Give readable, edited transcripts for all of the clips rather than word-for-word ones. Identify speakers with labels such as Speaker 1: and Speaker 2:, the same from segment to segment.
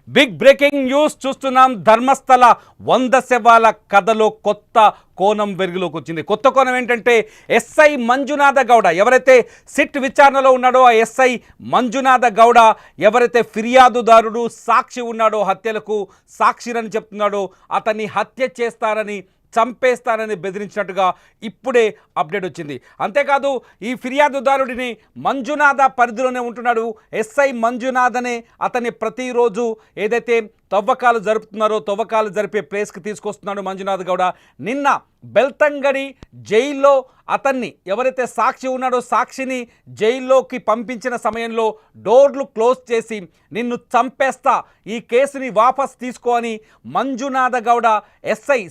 Speaker 1: Big breaking news చూస్తున్నాం. ధర్మస్థల 100 శవాల కథలో కొత్త కోణం వెలుగులోకి వచ్చింది. కొత్త కోణం ఏంటంటే ఎస్ఐ మంజునాథ గౌడ ఎవరైతే సిట్ విచారణలో ఉన్నాడో ఆ ఎస్ఐ మంజునాథ గౌడ ఎవరైతే ఫిర్యాదుదారుడు సాక్షి ఉన్నాడో హత్యలకు సాక్షిరని చెప్తున్నాడో అతన్ని హత్య చేస్తారని చంపేస్తానని బెదిరించినట్టుగా ఇప్పుడే అప్డేట్ వచ్చింది. అంతేకాదు ఈ ఫిర్యాదుదారుడిని మంజునాథ పరిధిలోనే ఉంటున్నాడు. ఎస్ఐ మంజునాథనే అతన్ని ప్రతిరోజు ఏదైతే తవ్వకాలు జరుపుతున్నారో తవ్వకాలు జరిపే ప్లేస్కి తీసుకొస్తున్నాడు మంజునాథ్ గౌడ. నిన్న బెల్తంగడి జైల్లో అతన్ని ఎవరైతే సాక్షి ఉన్నాడో సాక్షిని జైల్లోకి పంపించిన సమయంలో డోర్లు క్లోజ్ చేసి నిన్ను చంపేస్తా, ఈ కేసుని వాపస్ తీసుకో అని మంజునాథ గౌడ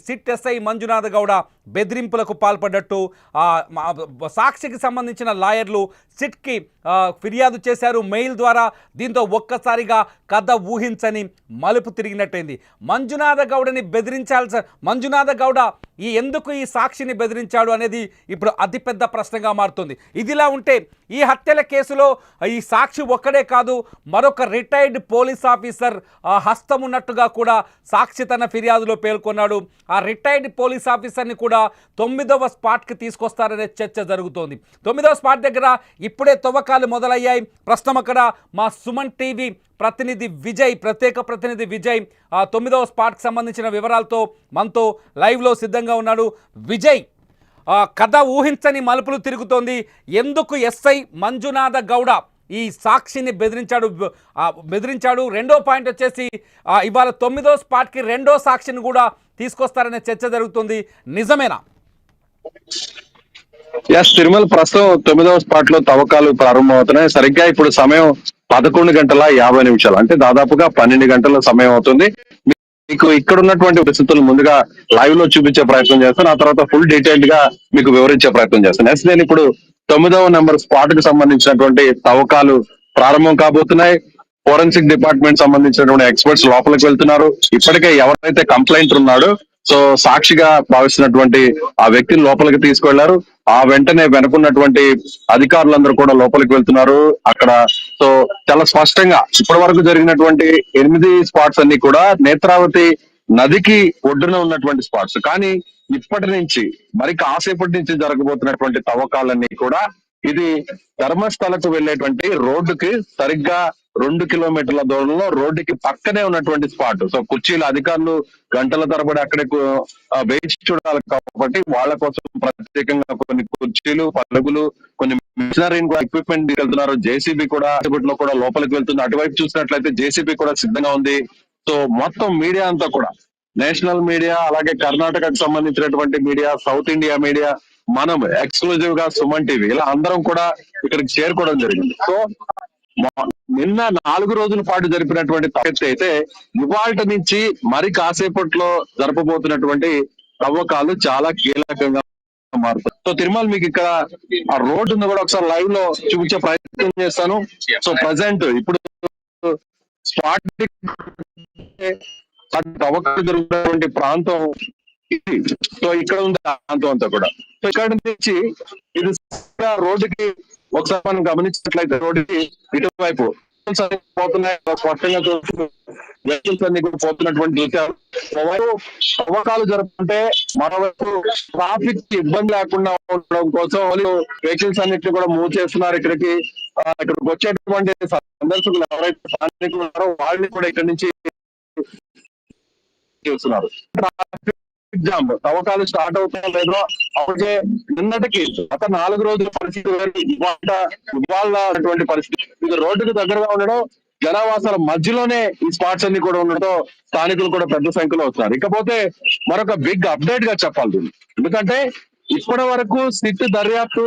Speaker 1: సిట్ ఎస్ఐ మంజునాథ గౌడ బెదిరింపులకు పాల్పడ్డట్టు సాక్షికి సంబంధించిన లాయర్లు సిట్కి ఫిర్యాదు చేశారు మెయిల్ ద్వారా. దీంతో ఒక్కసారిగా కథ ఊహించని మలుపు తిరిగినట్టయింది. మంజునాథ గౌడని మంజునాథ గౌడ ఎందుకు ఈ సాక్షిని బెదిరించాడు అనేది ఇప్పుడు అతిపెద్ద ప్రశ్నగా మారుతుంది. ఇదిలా ఉంటే ఈ హత్యల కేసులో ఈ సాక్షి ఒక్కడే కాదు, మరొక రిటైర్డ్ పోలీస్ ఆఫీసర్ హస్తం ఉన్నట్టుగా కూడా సాక్షి తన ఫిర్యాదులో పేర్కొన్నాడు. ఆ రిటైర్డ్ పోలీస్ ఆఫీసర్ని కూడా 9వ స్పాట్కి తీసుకొస్తారనే చర్చ జరుగుతోంది. 9వ స్పాట్ దగ్గర ఇప్పుడే తవ్వకాలు మొదలయ్యాయి. ప్రస్తుతం అక్కడ మా సుమన్ టీవీ ప్రతినిధి విజయ్, ప్రత్యేక ప్రతినిధి విజయ్ 9వ స్పాట్కి సంబంధించిన వివరాలతో మనతో లైవ్లో సిద్ధంగా ఉన్నాడు. విజయ్, కథ ఊహించని మలుపులు తిరుగుతోంది. ఎందుకు ఎస్ఐ మంజునాథ గౌడ ఈ సాక్షిని బెదిరించాడు? రెండో పాయింట్ వచ్చేసి ఇవాళ 9వ స్పాట్కి రెండో సాక్షిని కూడా తీసుకొస్తారనే చర్చ జరుగుతుంది. నిజమేనా?
Speaker 2: తిరుమల ప్రస్తుతం 9వ స్పాట్ లో తవ్వకాలు ప్రారంభమవుతున్నాయి. సరిగ్గా ఇప్పుడు సమయం 11:50 అంటే దాదాపుగా 12 గంటల సమయం అవుతుంది. మీకు ఇక్కడ ఉన్నటువంటి పరిస్థితులు ముందుగా లైవ్ లో చూపించే ప్రయత్నం చేస్తాను. ఆ తర్వాత ఫుల్ డీటెయిల్డ్ గా మీకు వివరించే ప్రయత్నం చేస్తాను. నేను ఇప్పుడు 9వ నెంబర్ స్పాట్ కు సంబంధించినటువంటి తవ్వకాలు ప్రారంభం కాబోతున్నాయి. ఫోరెన్సిక్ డిపార్ట్మెంట్ సంబంధించినటువంటి ఎక్స్పర్ట్స్ లోపలికి వెళ్తున్నారు. ఇప్పటికే ఎవరైతే కంప్లైంట్ ఉన్నాడో సాక్షిగా భావిస్తున్నటువంటి ఆ వ్యక్తిని లోపలికి తీసుకువెళ్లారు. ఆ వెంటనే వెనుకున్నటువంటి అధికారులందరూ కూడా లోపలికి వెళ్తున్నారు. అక్కడ చాలా స్పష్టంగా ఇప్పటి వరకు జరిగినటువంటి 8 స్పాట్స్ అన్ని కూడా నేత్రావతి నదికి ఒడ్డున ఉన్నటువంటి స్పాట్స్. కానీ ఇప్పటి నుంచి మరి కాసేపటి నుంచి జరగబోతున్నటువంటి తవ్వకాలన్నీ కూడా ఇది ధర్మస్థలకు వెళ్లేటువంటి రోడ్డుకి సరిగ్గా 2 కిలోమీటర్ల దూరంలో రోడ్డుకి పక్కనే ఉన్నటువంటి స్పాట్. కుర్చీల అధికారులు గంటల తరబడి అక్కడే వేచి చూడాలి కాబట్టి వాళ్ళ కోసం ప్రత్యేకంగా కొన్ని కుర్చీలు, పలుగులు, కొన్ని మిషనరీ ఎక్విప్మెంట్ తీసుకెళ్తున్నారు. జేసీబీ కూడా లోపలికి వెళ్తుంది. అటువైపు చూసినట్లయితే జేసీబీ కూడా సిద్ధంగా ఉంది. మొత్తం మీడియా అంతా కూడా నేషనల్ మీడియా, అలాగే కర్ణాటకకు సంబంధించినటువంటి మీడియా, సౌత్ ఇండియా మీడియా, మనం ఎక్స్క్లూజివ్ గా సుమన్ టీవీ ఇలా అందరం కూడా ఇక్కడికి చేరుకోవడం జరిగింది. నిన్న 4 రోజుల పాటు జరిపినటువంటి తవ్వకాలు అయితే ఇవాళ నుంచి మరి కాసేపట్లో జరపబోతున్నటువంటి తవ్వకాలు చాలా కీలకంగా మారుతాయి. తిరుమల మీకు ఇక్కడ ఆ రోడ్డు కూడా ఒకసారి లైవ్ లో చూపించే ప్రయత్నం చేస్తాను. ప్రజెంట్ ఇప్పుడు స్పాట్ తవ్వకాలు జరుగుతున్నటువంటి ప్రాంతం ఇక్కడ ఉంది. ప్రాంతం అంతా కూడా ఇక్కడ నుంచి ఇది రోడ్డుకి ఒకసారి మనం గమనించినట్లయితే రోడ్డుకి ఇటువైపు పోతున్నాయి. స్పష్టంగా వెహికల్స్ అన్ని కూడా పోతున్నటువంటి తవ్వకాలు జరుపుకుంటే మరోవైపు ట్రాఫిక్ కి ఇబ్బంది లేకుండా ఉండడం కోసం వెహికల్స్ అన్నిటిని కూడా మూవ్ చేస్తున్నారు. ఇక్కడికి వచ్చేటువంటి సందర్శకులు ఎవరైతే స్థానికులు ఉన్నారో వాళ్ళని కూడా ఇక్కడ నుంచి చేస్తున్నారు. జామ్ తవ్వకాలు స్టార్ట్ అవుతాయో లేదో అప్పటికే నిన్నటికి గత 4 రోజుల పరిస్థితి ఇవాళ పరిస్థితి. ఇది రోడ్డుకు దగ్గరగా ఉండడం, జనావాసాల మధ్యలోనే ఈ స్పాట్స్ అన్ని కూడా ఉండడంతో స్థానికులు కూడా పెద్ద సంఖ్యలో వస్తున్నారు. ఇకపోతే మరొక బిగ్ అప్డేట్ గా చెప్పాలి. ఎందుకంటే ఇప్పటి వరకు సిట్ దర్యాప్తు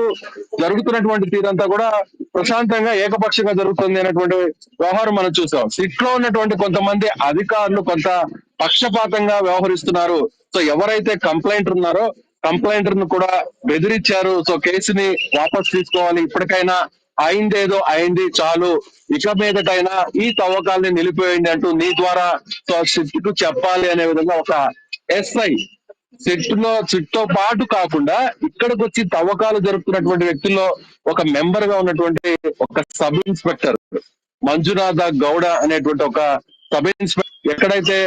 Speaker 2: జరుగుతున్నటువంటి తీరంతా కూడా ప్రశాంతంగా ఏకపక్షంగా జరుగుతుంది అనేటువంటి వ్యవహారం మనం చూసాం. సిట్ లో ఉన్నటువంటి కొంతమంది అధికారులు కొంత పక్షపాతంగా వ్యవహరిస్తున్నారు. ఎవరైతే కంప్లైంట్ ఉన్నారో కంప్లైంటర్ ను కూడా బెదిరించారు. కేసుని వాపస్ తీసుకోవాలి, ఇప్పటికైనా అయిందేదో అయింది చాలు, ఇక మీదటైనా ఈ తవ్వకాలని నిలిపివేయండి అంటూ నీ ద్వారా సిట్ చెప్పాలి అనే విధంగా ఒక ఎస్ఐ సిట్ తో పాటు కాకుండా ఇక్కడికి వచ్చి తవ్వకాలు జరుపుతున్నటువంటి వ్యక్తుల్లో ఒక మెంబర్ గా ఉన్నటువంటి ఒక సబ్ ఇన్స్పెక్టర్ మంజునాథ గౌడ అనేటువంటి ఒక సబ్ ఇన్స్పెక్టర్ ఎక్కడైతే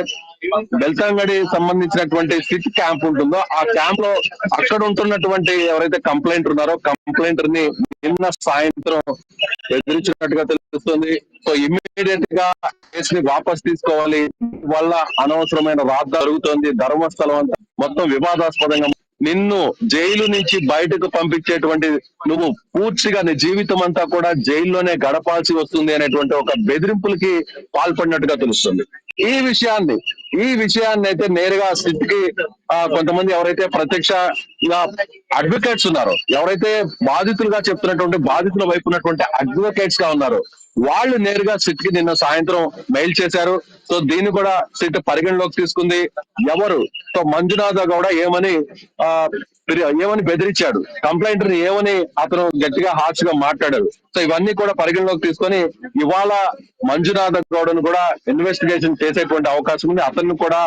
Speaker 2: బెల్తంగడి సంబంధించినటువంటి సిట్ క్యాంప్ ఉంటుందో ఆ క్యాంప్ లో అక్కడ ఉంటున్నటువంటి ఎవరైతే కంప్లైంట్ ఉన్నారో కంప్లైంటర్ ని నిన్న సాయంత్రం బెదిరించినట్టుగా తెలుస్తుంది. సో ఇమ్మీడియట్ గా కేసు ని వాపస్ తీసుకోవాలి, వల్ల అనవసరమైన రాద్ద జరుగుతోంది, ధర్మస్థలం అంతా మొత్తం వివాదాస్పదంగా. నిన్ను జైలు నుంచి బయటకు పంపించేటువంటి నువ్వు పూర్తిగా నీ జీవితం అంతా కూడా జైల్లోనే గడపాల్సి వస్తుంది అనేటువంటి ఒక బెదిరింపులకి పాల్పడినట్టుగా తెలుస్తుంది. ఈ విషయాన్ని అయితే నేరుగా సిట్కి కొంతమంది ఎవరైతే ప్రత్యక్ష అడ్వకేట్స్ ఉన్నారో, ఎవరైతే బాధితులుగా చెప్తున్నటువంటి బాధితుల వైపు ఉన్నటువంటి అడ్వకేట్స్ గా ఉన్నారో వాళ్ళు నేరుగా సిట్ కి నిన్న సాయంత్రం మెయిల్ చేశారు. సో దీన్ని కూడా సిట్ పరిగణలోకి తీసుకుంది. ఎవరు సో మంజునాథ గౌడ ఏమని బెదిరించాడు, కంప్లైంట్ ని ఏమని అతను గట్టిగా హార్ష్ గా మాట్లాడారు. సో ఇవన్నీ కూడా పరిగణలోకి తీసుకొని ఇవాళ మంజునాథ గౌడను కూడా ఇన్వెస్టిగేషన్ చేసేటువంటి అవకాశం ఉంది. అతన్ని కూడా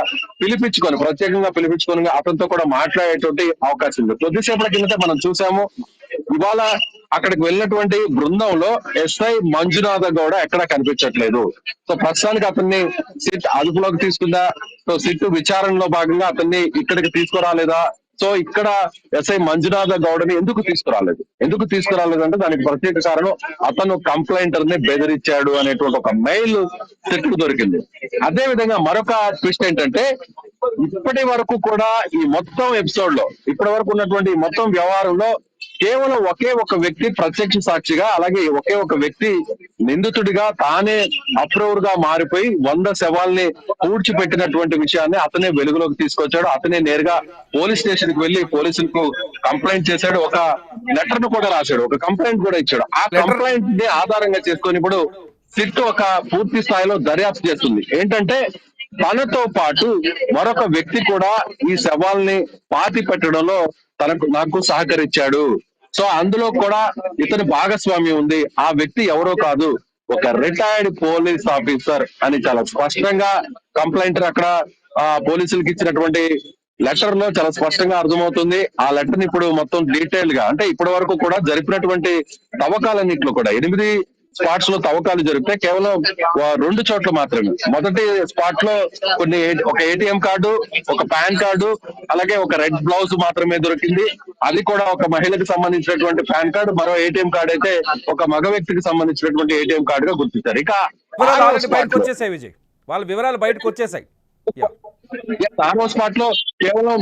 Speaker 2: ప్రత్యేకంగా పిలిపించుకొని అతనితో కూడా మాట్లాడేటువంటి అవకాశం ఉంది. కొద్దిసేపటి కిందట మనం చూసాము, ఇవాళ అక్కడికి వెళ్ళినటువంటి బృందంలో ఎస్ఐ మంజునాథ గౌడ ఎక్కడా కనిపించట్లేదు. సో ప్రస్తుతానికి అతన్ని సిట్ అదుపులోకి తీసుకుందా, సో సిట్ విచారణలో భాగంగా అతన్ని ఇక్కడికి తీసుకురాలేదా, సో ఇక్కడ ఎస్ఐ మంజునాథ గౌడని ఎందుకు తీసుకురాలేదు అంటే దానికి ప్రత్యేక కారణం అతను కంప్లైంటర్ ని బెదిరించాడు అనేటువంటి ఒక మెయిల్ సిట్ కు దొరికింది. అదే విధంగా మరొక ట్విస్ట్ ఏంటంటే ఇప్పటి వరకు కూడా ఈ మొత్తం ఎపిసోడ్ లో ఇప్పటి వరకు ఉన్నటువంటి మొత్తం వ్యవహారంలో కేవలం ఒకే ఒక వ్యక్తి ప్రత్యక్ష సాక్షిగా, అలాగే ఒకే ఒక వ్యక్తి నిందితుడిగా తానే అప్రూవర్ గా మారిపోయి 100 శవాల్ని పూడ్చిపెట్టినటువంటి విషయాన్ని అతనే వెలుగులోకి తీసుకొచ్చాడు. అతనే నేరుగా పోలీస్ స్టేషన్ కి వెళ్లి పోలీసులకు కంప్లైంట్ చేశాడు. ఒక లెటర్ ను కూడా రాశాడు, ఒక కంప్లైంట్ కూడా ఇచ్చాడు. ఆ కంప్లైంట్ ని ఆధారంగా చేసుకొని ఇప్పుడు సిట్ ఒక పూర్తి స్థాయిలో దర్యాప్తు చేస్తుంది. ఏంటంటే తనతో పాటు మరొక వ్యక్తి కూడా ఈ శవాల్ని పాతి పెట్టడంలో నాకు సహకరించాడు. సో అందులో కూడా ఇతని భాగస్వామ్యం ఉంది. ఆ వ్యక్తి ఎవరో కాదు, ఒక రిటైర్డ్ పోలీస్ ఆఫీసర్ అని చాలా స్పష్టంగా కంప్లైంటర్ అక్కడ పోలీసులకు ఇచ్చినటువంటి లెటర్ లో చాలా స్పష్టంగా అర్థమవుతుంది. ఆ లెటర్ ని ఇప్పుడు మొత్తం డీటెయిల్ గా, అంటే ఇప్పటి వరకు కూడా జరిపినటువంటి తవ్వకాలన్నింటిలో కూడా 8 స్పాట్స్ లో తవ్వకాలు జరిగితే కేవలం 2 చోట్ల మాత్రమే. మొదటి స్పాట్ లో ఒక ఏటీఎం కార్డు, ఒక పాన్ కార్డు, అలాగే ఒక రెడ్ బ్లౌజ్ మాత్రమే దొరికింది. అది కూడా ఒక మహిళకు సంబంధించినటువంటి పాన్ కార్డు, మరో ఏటీఎం కార్డు అయితే ఒక మగ వ్యక్తికి సంబంధించినటువంటి ఏటీఎం కార్డు గా గుర్తించారు. ఇక
Speaker 1: వాళ్ళ వివరాలు బయటకు వచ్చేసాయి.
Speaker 2: ఆరో స్పాట్ లో కేవలం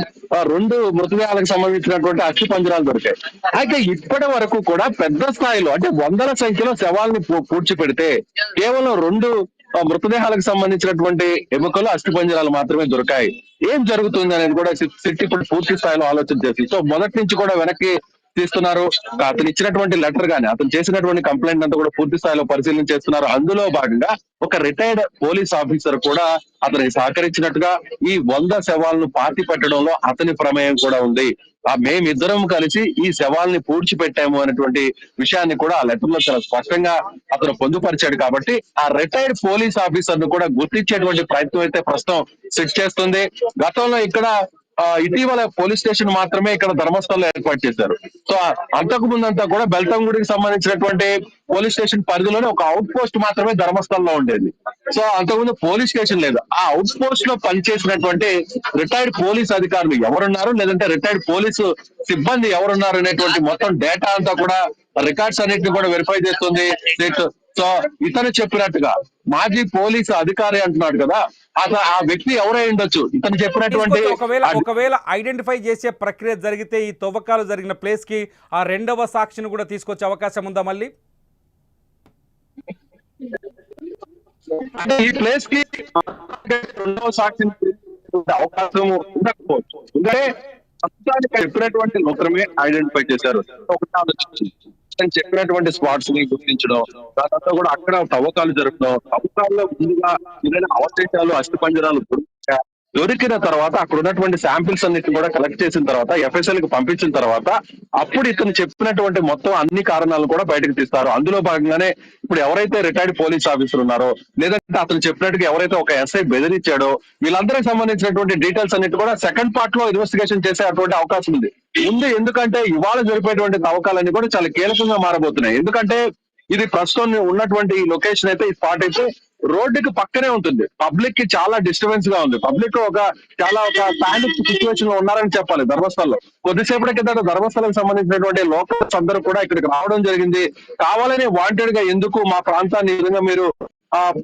Speaker 2: 2 మృతదేహాలకు సంబంధించినటువంటి అస్థి పంజరాలు దొరికాయి. అయితే ఇప్పటి వరకు కూడా పెద్ద స్థాయిలో అంటే 100ల సంఖ్యలో శవాల్ని పూడ్చిపెడితే కేవలం 2 మృతదేహాలకు సంబంధించినటువంటి ఎముకలు అస్థి పంజరాలు మాత్రమే దొరికాయి. ఏం జరుగుతుంది అనేది కూడా సిట్ ఇప్పుడు పూర్తి స్థాయిలో ఆలోచన చేసింది. సో మొదటి నుంచి కూడా వెనక్కి తీస్తున్నారు. అతను ఇచ్చినటువంటి లెటర్ గాని, అతను చేసినటువంటి కంప్లైంట్ అంతా కూడా పూర్తి స్థాయిలో పరిశీలన చేస్తున్నారు. అందులో భాగంగా ఒక రిటైర్డ్ పోలీస్ ఆఫీసర్ కూడా అతనికి సహకరించినట్టుగా ఈ 100 శవాలను పాతి పెట్టడంలో అతని ప్రమేయం కూడా ఉంది. మేమిద్దరం కలిసి ఈ శవాల్ని పూడ్చిపెట్టాము అనేటువంటి విషయాన్ని కూడా ఆ లెటర్ లో చాలా స్పష్టంగా అతను పొందుపరిచాడు. కాబట్టి ఆ రిటైర్డ్ పోలీస్ ఆఫీసర్ ను కూడా గుర్తించేటువంటి ప్రయత్నం అయితే ప్రస్తుతం సెట్ చేస్తుంది. గతంలో ఇక్కడ ఇటీవల పోలీస్ స్టేషన్ మాత్రమే ఇక్కడ ధర్మస్థలంలో ఏర్పాటు చేశారు. సో అంతకు ముందంతా కూడా బెల్తంగుడికి సంబంధించినటువంటి పోలీస్ స్టేషన్ పరిధిలోనే ఒక అవుట్ పోస్ట్ మాత్రమే ధర్మస్థలంలో ఉండేది. సో అంతకుముందు పోలీస్ స్టేషన్ లేదు. ఆ అవుట్ పోస్ట్ లో పనిచేసినటువంటి రిటైర్డ్ పోలీస్ అధికారులు ఎవరున్నారు, లేదంటే రిటైర్డ్ పోలీసు సిబ్బంది ఎవరున్నారు అనేటువంటి మొత్తం డేటా అంతా కూడా రికార్డ్స్ అన్నింటినీ కూడా వెరిఫై చేస్తుంది. సో ఇతను చెప్పినట్టుగా మాజీ పోలీసు అధికారి అంటున్నాడు కదా, అసలు ఆ వ్యక్తి ఎవరై ఉండొచ్చు. ఇతను చెప్పినటువంటి
Speaker 1: ఒకవేళ ఐడెంటిఫై చేసే ప్రక్రియ జరిగితే ఈ తవ్వకాలు జరిగిన ప్లేస్ కి ఆ 2వ సాక్షిని కూడా తీసుకొచ్చే అవకాశం ఉందా మళ్ళీ?
Speaker 2: అంటే ఈ ప్లేస్ కి 2వ సాక్షిని అవకాశం ఉండకపోవచ్చు. ఎందుకంటే చెప్పినటువంటి మాత్రమే ఐడెంటిఫై చేశారు. ఒకటి ఆలోచించింది చెప్పినటువంటి స్పాట్స్ ని గుర్తించడం, తర్వాత కూడా అక్కడ తవ్వకాలు జరపడం, తవ్వకాల్లో ముందుగా ఏదైనా అవశేషాలు అస్థిపంజరాలు దొరికిన తర్వాత అక్కడ ఉన్నటువంటి శాంపిల్స్ అన్నిటిని కూడా కలెక్ట్ చేసిన తర్వాత ఎఫ్ఎస్ఎల్ కి పంపించిన తర్వాత అప్పుడు ఇతను చెప్పినటువంటి మొత్తం అన్ని కారణాలను కూడా బయటకు తీస్తారు. అందులో భాగంగానే ఇప్పుడు ఎవరైతే రిటైర్డ్ పోలీస్ ఆఫీసర్ ఉన్నారో, లేదంటే అతను చెప్పినట్టుగా ఎవరైతే ఒక ఎస్ఐ బెదిరించాడో, వీళ్ళందరికి సంబంధించినటువంటి డీటెయిల్స్ అన్నిటి కూడా సెకండ్ పార్ట్ లో ఇన్వెస్టిగేషన్ చేసే అటువంటి అవకాశం ఉంది. ఎందుకంటే ఇవాళ జరిపేటువంటి తవ్వకాలన్నీ కూడా చాలా కీలకంగా మారబోతున్నాయి. ఎందుకంటే ఇది ప్రస్తుతం ఉన్నటువంటి లొకేషన్ అయితే, ఈ స్పాట్ అయితే రోడ్డుకి పక్కనే ఉంటుంది. పబ్లిక్ కి చాలా డిస్టర్బెన్స్ గా ఉంది. పబ్లిక్ ఒక పానిక్ సిచ్యువేషన్ లో ఉన్నారని చెప్పాలి ధర్మస్థలంలో. కొద్దిసేపటి కిందట ధర్మస్థలకు సంబంధించినటువంటి లోకల్స్ అందరూ కూడా ఇక్కడికి రావడం జరిగింది. కావాలని వాంటెడ్ గా ఎందుకు మా ప్రాంతాన్ని ఈ విధంగా మీరు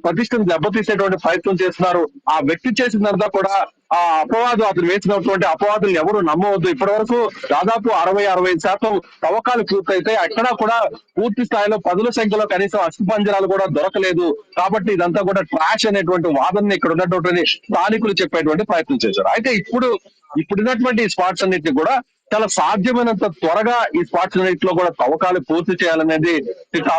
Speaker 2: ప్రతిష్టను దెబ్బతీసేటువంటి ప్రయత్నం చేస్తున్నారు. ఆ వ్యక్తి చేసిందంతా కూడా ఆ అపవాదు, అతను వేసినటువంటి అపవాదులు ఎవరు నమ్మవద్దు. ఇప్పటి వరకు దాదాపు 60-65% తవ్వకాలు పూర్తయితే ఎక్కడా కూడా పూర్తి స్థాయిలో పదుల సంఖ్యలో కనీసం అస్థిపంజరాలు కూడా దొరకలేదు. కాబట్టి ఇదంతా కూడా ట్రాష్ అనేటువంటి వాదనని ఇక్కడ ఉన్నటువంటి స్థానికులు చెప్పేటువంటి ప్రయత్నం చేశారు. అయితే ఇప్పుడున్నటువంటి ఈ స్పాట్స్ అన్నిటిని కూడా చాలా సాధ్యమైనంత త్వరగా ఈ స్పాట్స్ అన్నింటిలో కూడా తవ్వకాలు పూర్తి చేయాలనేది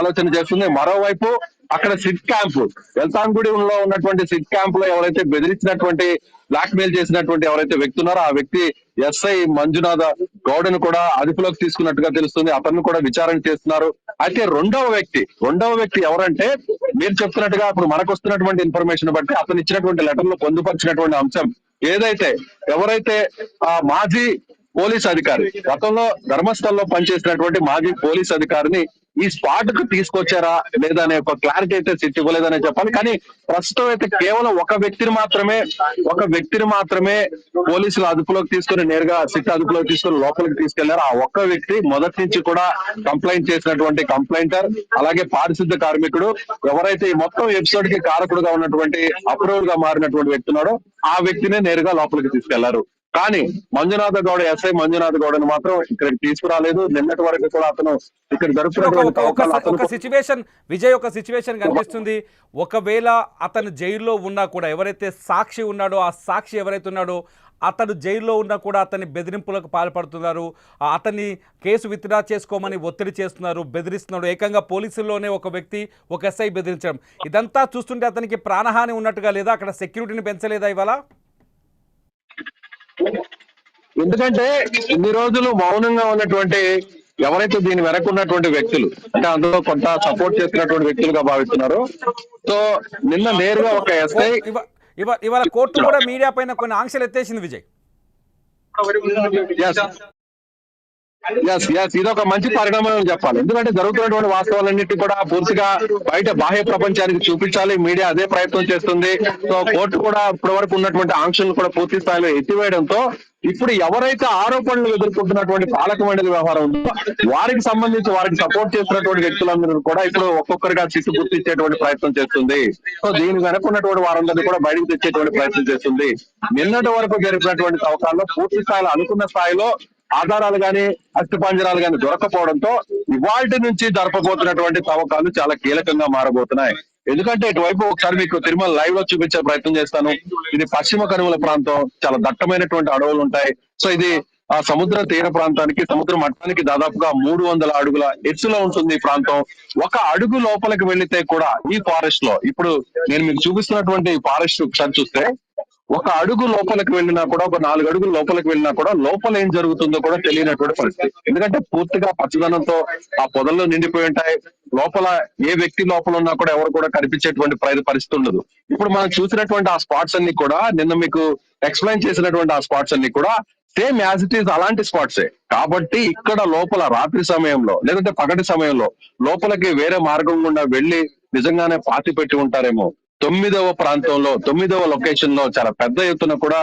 Speaker 2: ఆలోచన చేస్తుంది. మరోవైపు అక్కడ సిట్ క్యాంప్, వెల్తాంగుడిలో ఉన్నటువంటి సిట్ క్యాంప్ లో ఎవరైతే బెదిరించినటువంటి బ్లాక్ మెయిల్ చేసినటువంటి ఎవరైతే వ్యక్తి ఉన్నారో ఆ వ్యక్తి ఎస్ఐ మంజునాథ గౌడను కూడా అదుపులోకి తీసుకున్నట్టుగా తెలుస్తుంది. అతన్ని కూడా విచారణ చేస్తున్నారు. అయితే రెండవ వ్యక్తి ఎవరంటే మీరు చెప్తున్నట్టుగా ఇప్పుడు మనకు వస్తున్నటువంటి ఇన్ఫర్మేషన్ బట్టి అతను ఇచ్చినటువంటి లెటర్ లో పొందుపరిచినటువంటి అంశం ఎవరైతే మాజీ పోలీస్ అధికారి, గతంలో ధర్మస్థలంలో పనిచేసినటువంటి మాజీ పోలీస్ అధికారిని ఈ స్పాట్ కు తీసుకొచ్చారా లేదా అనే ఒక క్లారిటీ అయితే సిట్ ఇవ్వలేదనే చెప్పాలి. కానీ ప్రస్తుతం అయితే కేవలం ఒక వ్యక్తిని మాత్రమే పోలీసులు అదుపులోకి తీసుకుని నేరుగా సిట్ అదుపులోకి తీసుకుని లోపలికి తీసుకెళ్లారు. ఆ ఒక్క వ్యక్తి మొదటి నుంచి కూడా కంప్లైంట్ చేసినటువంటి కంప్లైంటర్, అలాగే పారిశుద్ధ కార్మికుడు, ఎవరైతే ఈ మొత్తం ఎపిసోడ్ కి కారకుడుగా ఉన్నటువంటి అప్రూవల్ గా మారినటువంటి వ్యక్తి ఉన్నాడో ఆ వ్యక్తినే నేరుగా లోపలికి తీసుకెళ్లారు. కానీ ఎస్ఐ మంజునాథ గౌడని మాత్రం ఇక్కడికి తీసుకురాలేదు. నిన్నటి వరకు కూడా అతను ఇక్కడ
Speaker 1: ఒక సిచ్యువేషన్ విజయ్, ఒక సిచ్యువేషన్ కనిపిస్తుంది. ఒకవేళ అతను జైల్లో ఉన్నా కూడా ఎవరైతే సాక్షి ఉన్నాడో ఆ సాక్షి ఎవరైతే ఉన్నాడో అతను జైల్లో ఉన్నా కూడా అతన్ని బెదిరింపులకు పాల్పడుతున్నారు. అతన్ని కేసు విత్డ్రా చేసుకోమని ఒత్తిడి చేస్తున్నారు, బెదిరిస్తున్నాడు. ఏకంగా పోలీసుల్లోనే ఒక వ్యక్తి ఒక ఎస్ఐ బెదిరించడం, ఇదంతా చూస్తుంటే అతనికి ప్రాణహాని ఉన్నట్టుగా లేదా? అక్కడ సెక్యూరిటీని పెంచలేదా ఇవాళ?
Speaker 2: ఎందుకంటే ఇన్ని రోజులు మౌనంగా ఉన్నటువంటి ఎవరైతే దీని వెనక ఉన్నటువంటి వ్యక్తులు, అంటే అందులో కొంత సపోర్ట్ చేస్తున్నటువంటి వ్యక్తులుగా భావిస్తున్నారు. సో నిన్న నేరుగా ఒక ఎస్ఐ
Speaker 1: ఇవాళ కోర్టు కూడా మీడియా పైన కొన్ని ఆంక్షలు ఎత్తేసింది విజయ్.
Speaker 2: ఇది ఒక మంచి పరిణామం చెప్పాలి. ఎందుకంటే జరుగుతున్నటువంటి వాస్తవాలన్నింటినీ కూడా పూర్తిగా బయట బాహ్య ప్రపంచానికి చూపించాలి. మీడియా అదే ప్రయత్నం చేస్తుంది. సో కోర్టు కూడా ఇప్పటి వరకు ఉన్నటువంటి ఆంక్షలను కూడా పూర్తి స్థాయిలో ఎత్తివేయడంతో ఇప్పుడు ఎవరైతే ఆరోపణలు ఎదుర్కొంటున్నటువంటి పాలక మండలి వ్యవహారం ఉందో వారికి సంబంధించి వారికి సపోర్ట్ చేస్తున్నటువంటి వ్యక్తులందరూ కూడా ఇప్పుడు ఒక్కొక్కరిగా చిక్కు గుర్తించేటువంటి ప్రయత్నం చేస్తుంది. సో దీని వెనక ఉన్నటువంటి వారందరినీ కూడా బయటకు తెచ్చేటువంటి ప్రయత్నం చేస్తుంది. నిన్నటి వరకు జరిపినటువంటి తవ్వకాల్లో పూర్తి స్థాయిలో అనుకున్న స్థాయిలో ఆధారాలు గాని అస్థిపంజరాలు గాని దొరకపోవడంతో ఇవాల్టి నుంచి జరపబోతున్నటువంటి తవ్వకాలు చాలా కీలకంగా మారబోతున్నాయి. ఎందుకంటే ఇటువైపు ఒకసారి మీకు తిరుమల లైవ్ లో చూపించే ప్రయత్నం చేస్తాను. ఇది పశ్చిమ కనుమల ప్రాంతం, చాలా దట్టమైనటువంటి అడవులు ఉంటాయి. సో ఇది ఆ సముద్ర తీర ప్రాంతానికి, సముద్ర మట్టానికి దాదాపుగా 300 అడుగుల ఎత్తులో ఉంటుంది ఈ ప్రాంతం. ఒక అడుగు లోపలికి వెళ్లితే కూడా ఈ ఫారెస్ట్ లో, ఇప్పుడు నేను మీకు చూపిస్తున్నటువంటి ఫారెస్ట్ ఒకసారి చూస్తే ఒక అడుగు లోపలికి వెళ్ళినా కూడా, ఒక 4 అడుగులు లోపలికి వెళ్ళినా కూడా లోపల ఏం జరుగుతుందో కూడా తెలియనటువంటి పరిస్థితి. ఎందుకంటే పూర్తిగా పచ్చదనంతో ఆ పొదల్లో నిండిపోయి ఉంటాయి. లోపల ఏ వ్యక్తి లోపల ఉన్నా కూడా ఎవరు కూడా కనిపించేటువంటి పరిస్థితి ఉండదు. ఇప్పుడు మనం చూసినటువంటి ఆ స్పాట్స్ అన్ని కూడా, నిన్న మీకు ఎక్స్ప్లెయిన్ చేసినటువంటి ఆ స్పాట్స్ అన్ని కూడా సేమ్ యాజ్ ఇట్ ఈస్ అలాంటి స్పాట్సే. కాబట్టి ఇక్కడ లోపల రాత్రి సమయంలో లేదంటే పగటి సమయంలో లోపలికి వేరే మార్గం గుండా వెళ్లి నిజంగానే పాతి పెట్టి ఉంటారేమో. 9వ ప్రాంతంలో 9వ లొకేషన్ లో చాలా పెద్ద ఎత్తున కూడా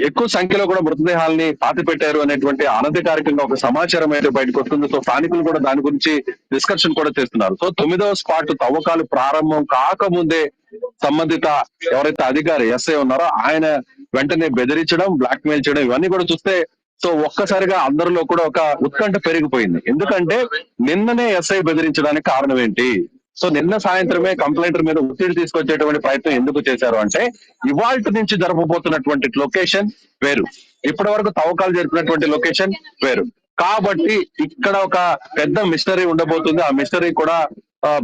Speaker 2: ఎక్కువ సంఖ్యలో కూడా మృతదేహాలని పాతి పెట్టారు అనేటువంటి అనధికారికంగా ఒక సమాచారం అయితే బయటకు వస్తుంది. సో స్థానికులు కూడా దాని గురించి డిస్కషన్ కూడా చేస్తున్నారు. సో 9వ స్పాట్ తవ్వకాలు ప్రారంభం కాకముందే సంబంధిత ఎవరైతే అధికారి ఎస్ఐ ఉన్నారో ఆయన వెంటనే బెదిరించడం, బ్లాక్ మెయిల్ చేయడం, ఇవన్నీ కూడా చూస్తే సో ఒక్కసారిగా అందరిలో కూడా ఒక ఉత్కంఠ పెరిగిపోయింది. ఎందుకంటే నిన్ననే ఎస్ఐ బెదిరించడానికి కారణం ఏంటి? సో నిన్న సాయంత్రమే కంప్లైంటర్ మీద ఒత్తిడి తీసుకొచ్చేటువంటి ప్రయత్నం ఎందుకు చేశారు అంటే, ఇవాల్టి నుంచి జరపబోతున్నటువంటి లొకేషన్ వేరు, ఇప్పటి వరకు తవ్వకాలు జరిపినటువంటి లొకేషన్ వేరు. కాబట్టి ఇక్కడ ఒక పెద్ద మిస్టరీ ఉండబోతుంది. ఆ మిస్టరీ కూడా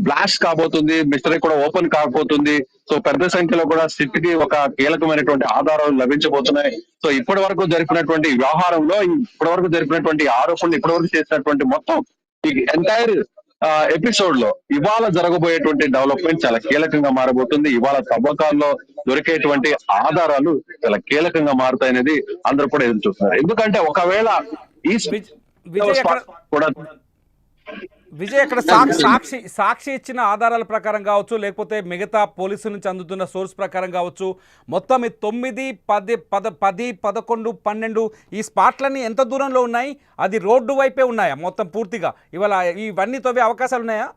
Speaker 2: బ్లాస్ట్ కాబోతుంది, మిస్టరీ కూడా ఓపెన్ కాకపోతుంది. సో పెద్ద సంఖ్యలో కూడా సిట్ కి ఒక కీలకమైనటువంటి ఆధారాలు లభించబోతున్నాయి. సో ఇప్పటి వరకు జరిపినటువంటి వ్యవహారంలో, ఇప్పటి వరకు జరిపినటువంటి ఆరోపణలు, ఇప్పటి వరకు చేసినటువంటి మొత్తం ఈ ఎంటైర్ ఎపిసోడ్ లో ఇవాళ జరగబోయేటువంటి డెవలప్మెంట్ చాలా కీలకంగా మారబోతుంది. ఇవాళ తవ్వకాల్లో దొరికేటువంటి ఆధారాలు చాలా కీలకంగా మారుతాయనేది అందరూ కూడా ఎదురు చూస్తున్నారు. ఎందుకంటే ఒకవేళ ఈ కూడా
Speaker 1: విజయ్ అక్కడ సాక్షి ఇచ్చిన ఆధారాల ప్రకారం కావచ్చు, లేకపోతే మిగతా పోలీసుల నుంచి అందుతున్న సోర్స్ ప్రకారం కావచ్చు, మొత్తం ఈ 9, 10, 10, 11, 12 ఈ స్పాట్లన్నీ ఎంత దూరంలో ఉన్నాయి? అది రోడ్డు వైపే ఉన్నాయా మొత్తం పూర్తిగా? ఇవాళ ఇవన్నీ తవ్వే అవకాశాలు ఉన్నాయా?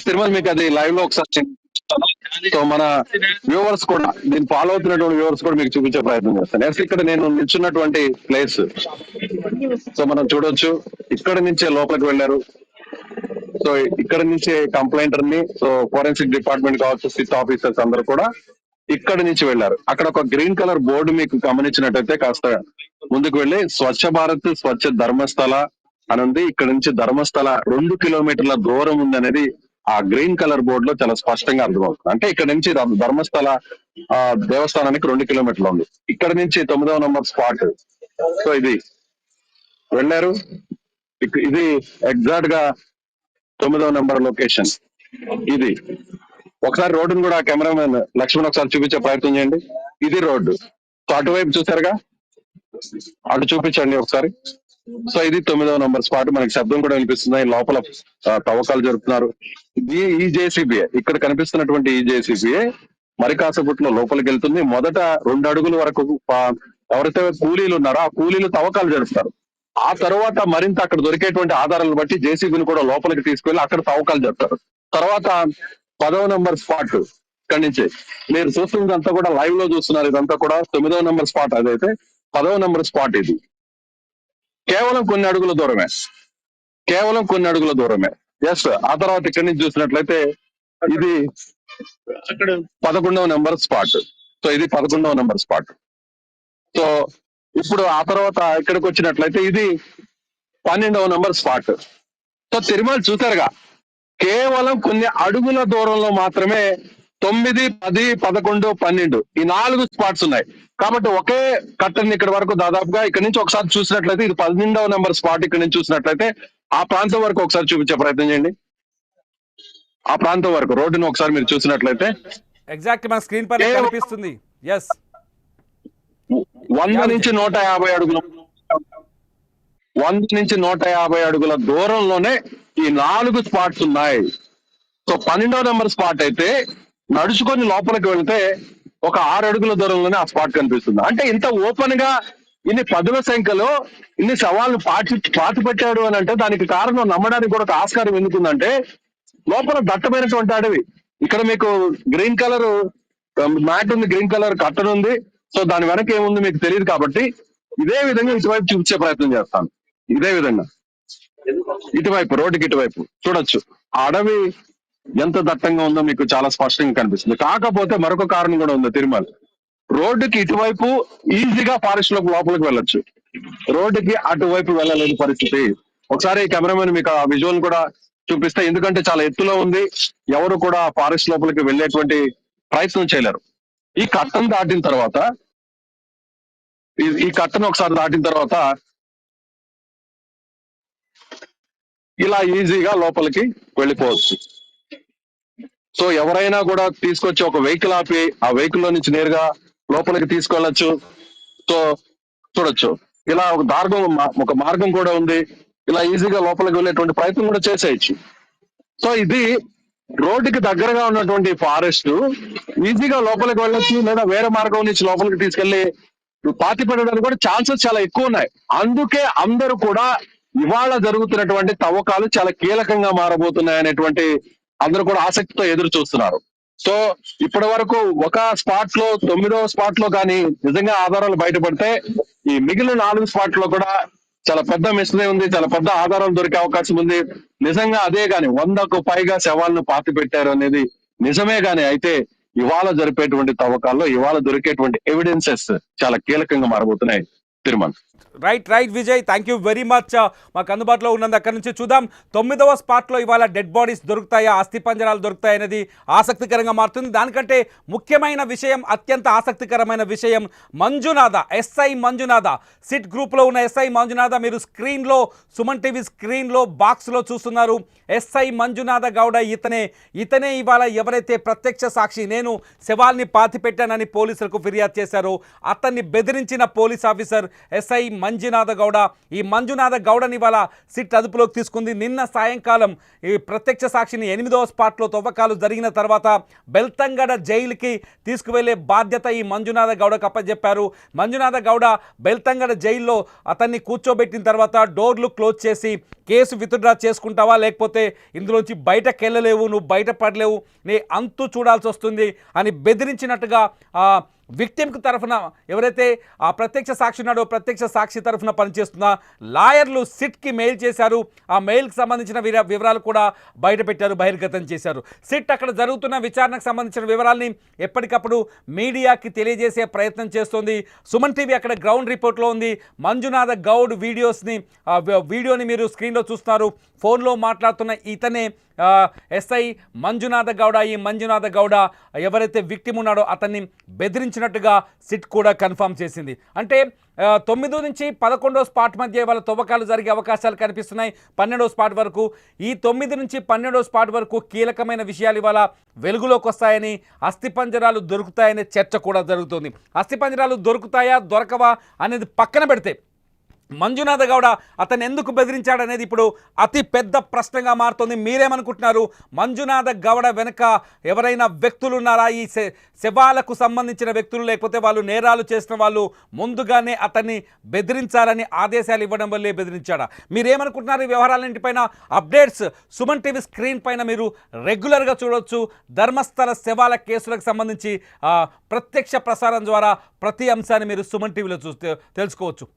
Speaker 2: తిరుమల మీకు అది లైవ్ లో ఒకసారి సో మన వ్యూవర్స్ కూడా దీన్ని ఫాలో అవుతున్నటువంటి వ్యూవర్స్ కూడా మీకు చూపించే ప్రయత్నం చేస్తాను. నెక్స్ట్ ఇక్కడ నేను నిల్చున్నటువంటి ప్లేస్ సో మనం చూడొచ్చు, ఇక్కడ నుంచే లోపలికి వెళ్ళారు. సో ఇక్కడ నుంచే కంప్లైంటర్ ని, సో ఫోరెన్సిక్ డిపార్ట్మెంట్ కావచ్చు, సిట్ ఆఫీసర్స్ అందరూ కూడా ఇక్కడ నుంచి వెళ్ళారు. అక్కడ ఒక గ్రీన్ కలర్ బోర్డు మీకు గమనించినట్టయితే కాస్త ముందుకు వెళ్ళి స్వచ్ఛ భారత్ స్వచ్ఛ ధర్మస్థల అని ఉంది. ఇక్కడ నుంచి ధర్మస్థల 2 కిలోమీటర్ల దూరం ఉంది అనేది ఆ గ్రీన్ కలర్ బోర్డు లో చాలా స్పష్టంగా అర్థమవుతుంది. అంటే ఇక్కడ నుంచి ధర్మస్థల దేవస్థానానికి 2 కిలోమీటర్లు ఉంది. ఇక్కడ నుంచి 9వ నంబర్ స్పాట్. సో ఇది వెళ్ళారు, ఇది ఎగ్జాక్ట్ గా 9వ నంబర్ లొకేషన్. ఇది ఒకసారి రోడ్డును కూడా కెమెరామెన్ లక్ష్మణ్ ఒకసారి చూపించే ప్రయత్నం చేయండి. ఇది రోడ్డు. సో అటువైపు చూసారుగా, అటు చూపించండి ఒకసారి. సో ఇది 9వ నంబర్ స్పాట్. మనకి శబ్దం కూడా వినిపిస్తున్నాయి, లోపల తవ్వకాలు జరుపుతున్నారు. ఈ జేసీబీఏ ఇక్కడ కనిపిస్తున్నటువంటి ఈ జేసీబీఏ మరి కాసేపట్లో లోపలికి వెళ్తుంది. మొదట 2 అడుగుల వరకు ఎవరైతే కూలీలు ఉన్నారో ఆ కూలీలు తవ్వకాలు జరుపుతారు. ఆ తర్వాత మరింత అక్కడ దొరికేటువంటి ఆధారాలను బట్టి జేసీబీని కూడా లోపలికి తీసుకెళ్లి అక్కడ తవ్వకాలు జరుపుతారు. తర్వాత 10వ నంబర్ స్పాట్ ఇక్కడి నుంచి మీరు చూస్తున్నదంతా కూడా లైవ్ లో చూస్తున్నారు. ఇదంతా కూడా 9వ నంబర్ స్పాట్. అదైతే 10వ నంబర్ స్పాట్. ఇది కేవలం కొన్ని అడుగుల దూరమే, కేవలం కొన్ని అడుగుల దూరమే. ఎస్. ఆ తర్వాత ఇక్కడి నుంచి చూసినట్లయితే ఇది 11వ నెంబర్ స్పాట్. సో ఇది 11వ నెంబర్ స్పాట్. సో ఇప్పుడు ఆ తర్వాత ఇక్కడికి వచ్చినట్లయితే ఇది 12వ నెంబర్ స్పాట్. సో తిరుమల చూసారుగా, కేవలం కొన్ని అడుగుల దూరంలో మాత్రమే 9, 10, 11, 12 ఈ 4 స్పాట్స్ ఉన్నాయి. కాబట్టి ఒకే కట్టని ఇక్కడ వరకు దాదాపుగా ఇక్కడ నుంచి ఒకసారి చూసినట్లయితే ఇది 12వ నెంబర్ స్పాట్. ఇక్కడ నుంచి చూసినట్లయితే ఆ ప్రాంతం వరకు ఒకసారి చూపించే ప్రయత్నం చేయండి. ఆ ప్రాంతం వరకు రోడ్డును ఒకసారి మీరు చూసినట్లయితే
Speaker 1: ఎగ్జాక్ట్ మన స్క్రీన్ పైన కనిపిస్తుంది. ఎస్,
Speaker 2: 100 నుంచి 150 అడుగులు, 100 నుంచి 150 అడుగుల దూరంలోనే ఈ 4 స్పాట్స్ ఉన్నాయి. సో 12వ నెంబర్ స్పాట్ అయితే నడుచుకొని లోపలికి వెళ్తే ఒక 6 అడుగుల దూరంలోనే ఆ స్పాట్ కనిపిస్తుంది. అంటే ఇంత ఓపెన్ గా ఇన్ని 10ల సంఖ్యలో ఇన్ని సవాళ్ళు పాతి పెట్టాడు అని అంటే దానికి కారణం నమ్మడానికి కూడా ఒక ఆస్కారం ఎందుకుందంటే లోపల దట్టమైనటువంటి అడవి. ఇక్కడ మీకు గ్రీన్ కలర్ మ్యాట్ ఉంది, గ్రీన్ కలర్ కట్టన్ ఉంది. సో దాని వెనక ఏముంది మీకు తెలియదు. కాబట్టి ఇదే విధంగా ఇటువైపు చూపించే ప్రయత్నం చేస్తాను. ఇదే విధంగా ఇటువైపు రోడ్డుకి ఇటువైపు చూడొచ్చు ఆ అడవి ఎంత దట్టంగా ఉందో మీకు చాలా స్పష్టంగా కనిపిస్తుంది. కాకపోతే మరొక కారణం కూడా ఉంది. తిరుమల రోడ్డుకి ఇటువైపు ఈజీగా ఫారెస్ట్ లోపలికి వెళ్ళొచ్చు, రోడ్డుకి అటువైపు వెళ్ళలేని పరిస్థితి. ఒకసారి కెమెరామెన్ మీకు ఆ విజువల్ కూడా చూపిస్తే, ఎందుకంటే చాలా ఎత్తులో ఉంది, ఎవరు కూడా ఫారెస్ట్ లోపలికి వెళ్ళేటువంటి ప్రయత్నం చేయలేరు. ఈ కట్టను దాటిన తర్వాత ఈ కట్టను ఒకసారి దాటిన తర్వాత ఇలా ఈజీగా లోపలికి వెళ్ళిపోవచ్చు. సో ఎవరైనా కూడా తీసుకొచ్చి ఒక వెహికల్ ఆపి ఆ వెహికల్ లో నుంచి నేరుగా లోపలికి తీసుకెళ్లొచ్చు. సో చూడొచ్చు, ఇలా ఒక మార్గం కూడా ఉంది. ఇలా ఈజీగా లోపలికి వెళ్ళేటువంటి ప్రయత్నం కూడా చేసేయచ్చు. సో ఇది రోడ్డుకి దగ్గరగా ఉన్నటువంటి ఫారెస్ట్, ఈజీగా లోపలికి వెళ్ళొచ్చు, లేదా వేరే మార్గం నుంచి లోపలికి తీసుకెళ్లి పాతి పెట్టడానికి కూడా ఛాన్సెస్ చాలా ఎక్కువ ఉన్నాయి. అందుకే అందరూ కూడా ఇవాళ జరుగుతున్నటువంటి తవ్వకాలు చాలా కీలకంగా మారబోతున్నాయి అనేటువంటి అందరూ కూడా ఆసక్తితో ఎదురు చూస్తున్నారు. సో ఇప్పటి వరకు ఒక స్పాట్ లో 9వ స్పాట్ లో కానీ నిజంగా ఆధారాలు బయటపడితే ఈ మిగిలిన 4 స్పాట్ లో కూడా చాలా పెద్ద మిస్టరీ ఉంది, చాలా పెద్ద ఆధారాలు దొరికే అవకాశం ఉంది. నిజంగా అదే గాని 100కు పైగా శవాలను పాతి పెట్టారు అనేది నిజమే గాని అయితే ఇవాళ జరిపేటువంటి తవ్వకాల్లో ఇవాళ దొరికేటువంటి ఎవిడెన్సెస్ చాలా కీలకంగా మారబోతున్నాయి. Tirumala
Speaker 1: right Vijay, thank you very much. మాకు అందుబాటులో ఉన్నది అక్కడి నుంచి చూద్దాం. 9వ స్పాట్లో ఇవాళ డెడ్ బాడీస్ దొరుకుతాయా, అస్థి పంజరాలు దొరుకుతాయి అనేది ఆసక్తికరంగా మారుతుంది. దానికంటే ముఖ్యమైన విషయం, అత్యంత ఆసక్తికరమైన విషయం, మంజునాథ, ఎస్ఐ మంజునాథ, సిట్ గ్రూప్లో ఉన్న ఎస్ఐ మంజునాథ, మీరు స్క్రీన్లో సుమన్ టీవీ స్క్రీన్లో బాక్స్లో చూస్తున్నారు. ఎస్ఐ మంజునాథ గౌడ ఇతనే ఇవాళ ఎవరైతే ప్రత్యక్ష సాక్షి, నేను శవాల్ని పాతి పెట్టానని పోలీసులకు ఫిర్యాదు చేశారో అతన్ని బెదిరించిన police officer SI Manjunatha Gowda. ఈ మంజునాథ గౌడని ఇవాళ సిట్ అదుపులోకి తీసుకుంది. నిన్న సాయంకాలం ఈ ప్రత్యక్ష సాక్షిని 8వ స్పాట్లో తవ్వకాలు జరిగిన తర్వాత బెల్తంగడ జైలుకి తీసుకువెళ్లే బాధ్యత ఈ మంజునాథ గౌడకు అప్పచెప్పారు. మంజునాథ గౌడ బెల్తంగడ జైల్లో అతన్ని కూర్చోబెట్టిన తర్వాత డోర్లు క్లోజ్ చేసి కేసు విత్డ్రా చేసుకుంటావా, లేకపోతే ఇందులోంచి బయటకు వెళ్ళలేవు, నువ్వు బయటపడలేవు, నీ అంతు చూడాల్సి వస్తుంది అని బెదిరించినట్టుగా విక్టిమ్కి తరఫున ఎవరైతే ఆ ప్రత్యక్ష సాక్షి ఉన్నాడో ప్రత్యక్ష సాక్షి తరఫున పనిచేస్తున్న లాయర్లు సిట్కి మెయిల్ చేశారు. ఆ మెయిల్కి సంబంధించిన వివరాలు కూడా బయటపెట్టారు, బహిర్గతం చేశారు. సిట్ అక్కడ జరుగుతున్న విచారణకు సంబంధించిన వివరాల్ని ఎప్పటికప్పుడు మీడియాకి తెలియజేసే ప్రయత్నం చేస్తోంది. సుమన్ టీవీ అక్కడ గ్రౌండ్ రిపోర్ట్లో ఉంది. మంజునాథ గౌడ్ వీడియోని మీరు స్క్రీన్లో చూస్తున్నారు. ఫోన్లో మాట్లాడుతున్న ఇతనే ఎస్ఐ మంజునాథ గౌడ. ఈ మంజునాథ గౌడ ఎవరైతే విక్టిమ్ ఉన్నాడో అతన్ని బెదిరించినట్టుగా సిట్ కూడా కన్ఫర్మ్ చేసింది. అంటే 9 నుంచి 11వ స్పాట్ మధ్య వాళ్ళ తవ్వకాలు జరిగే అవకాశాలు కనిపిస్తున్నాయి. 12వ స్పాట్ వరకు, ఈ 9 నుంచి 12వ స్పాట్ వరకు కీలకమైన విషయాలు ఇవాళ వెలుగులోకి వస్తాయని, అస్థిపంజరాలు దొరుకుతాయనే చర్చ కూడా జరుగుతుంది. అస్థిపంజరాలు దొరుకుతాయా దొరకవా అనేది పక్కన పెడితే మంజునాథ గౌడ అతను ఎందుకు బెదిరించాడనేది ఇప్పుడు అతి పెద్ద ప్రశ్నగా మారుతుంది. మీరేమనుకుంటున్నారు? మంజునాథ గౌడ వెనుక ఎవరైనా వ్యక్తులు ఉన్నారా? ఈ శవాలకు సంబంధించిన వ్యక్తులు, లేకపోతే వాళ్ళు నేరాలు చేసిన వాళ్ళు ముందుగానే అతన్ని బెదిరించాలని ఆదేశాలు ఇవ్వడం వల్లే బెదిరించాడా? మీరేమనుకుంటున్నారు? ఈ వ్యవహారాలన్నింటిపైన అప్డేట్స్ సుమన్ టీవీ స్క్రీన్ పైన మీరు రెగ్యులర్గా చూడవచ్చు. ధర్మస్థల శవాల కేసులకు సంబంధించి ప్రత్యక్ష ప్రసారం ద్వారా ప్రతి అంశాన్ని మీరు సుమన్ టీవీలో తెలుసుకోవచ్చు.